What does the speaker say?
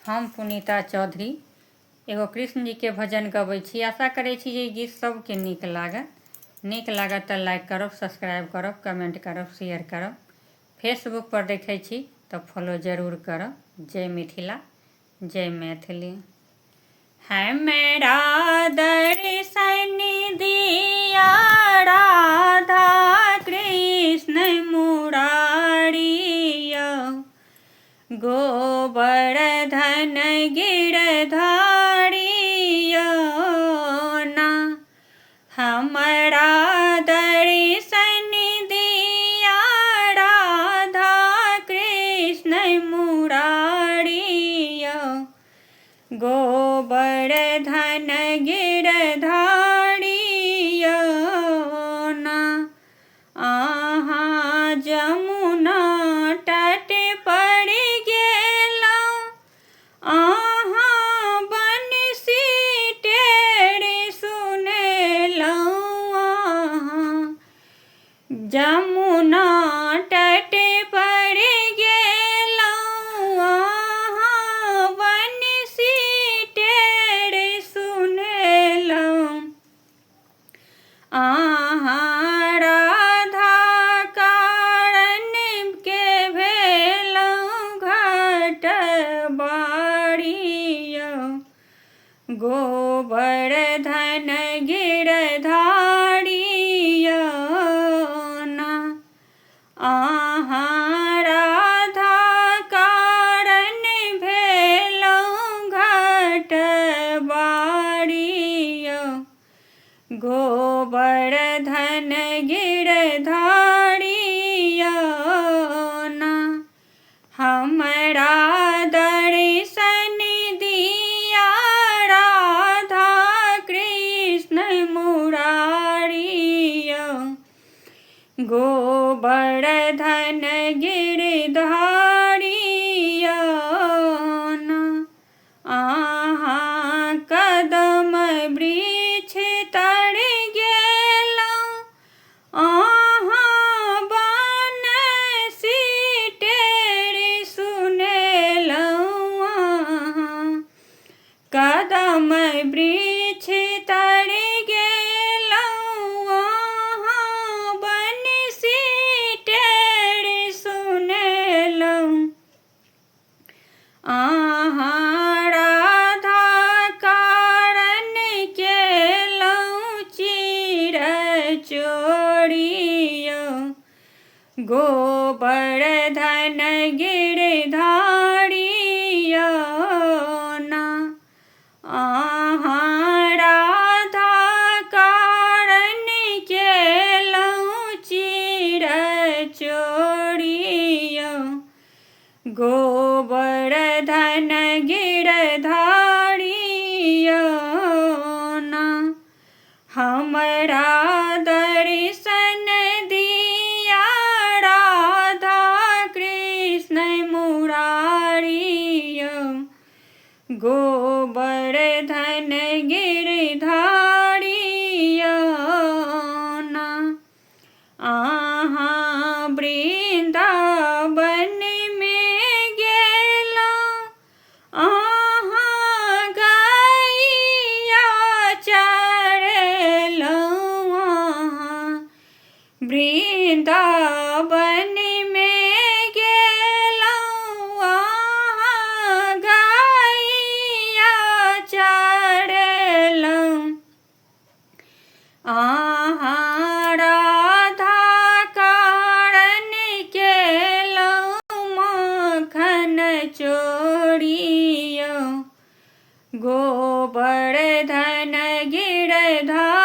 हम पुनीता चौधरी एगो कृष्ण जी के भजन गबै छी। आशा करै छी जे गीत सबके नीक लागत तऽ लाइक करब, सब्सक्राइब करब, कमेंट करब, शेयर करब। फेसबुक पर देखै छी तऽ फॉलो जरूर करब। जय मिथिला, जय मैथिली। है मेरा दर्शन दिया राधा कृष्ण मुरारी, गोवर्धन गिरधारी ना। हमारा दर्शन दिया राधा कृष्ण मुरारी, गोवर्धन गिरधारी ना। आहा जमुना तट पर गेलौं, आहा बंसी टेढ़ी सुनेलौं। आहा जमुना तट पर गेलौं, आहा बंसी टेढ़ी सुनेलौं। आहा राधा कारण के भेलौं घटबारी, गोवर्धन गिरधारी ना। आहा राधा कारण भेलौं घटबारी, गोवर्धन गिरधारी ना। हमरा दर्शन दिया राधा कृष्ण मुरारी, गोवर्धन गिरधारी ना। आहा कदम वृक्ष तर गेलौं, आहा बंसी टेढ़ी सुनेलौं। आहा कदम वृक्ष तर गेलौं, आहा बंसी टेढ़ी सुनेलौं। आहा राधा कारण केलौं चिरचोरी, गोवर्धन गिरधारी ना। आहा राधा कारण केलौं चिरचोरी, गोवर्धन गिरधारी ना। हमरा दर्शन दिया राधा कृष्ण मुरारी, गोवर्धन गिरधारी ना। आहा वृंदावन में गेलौं, आहा गैया चरेलौं। आहा वृंदावन में गेलौं, आहा गैया चरेलौं। आहा राधा कारण केलौं माखन चोरी, गोवर्धन गिरधारी।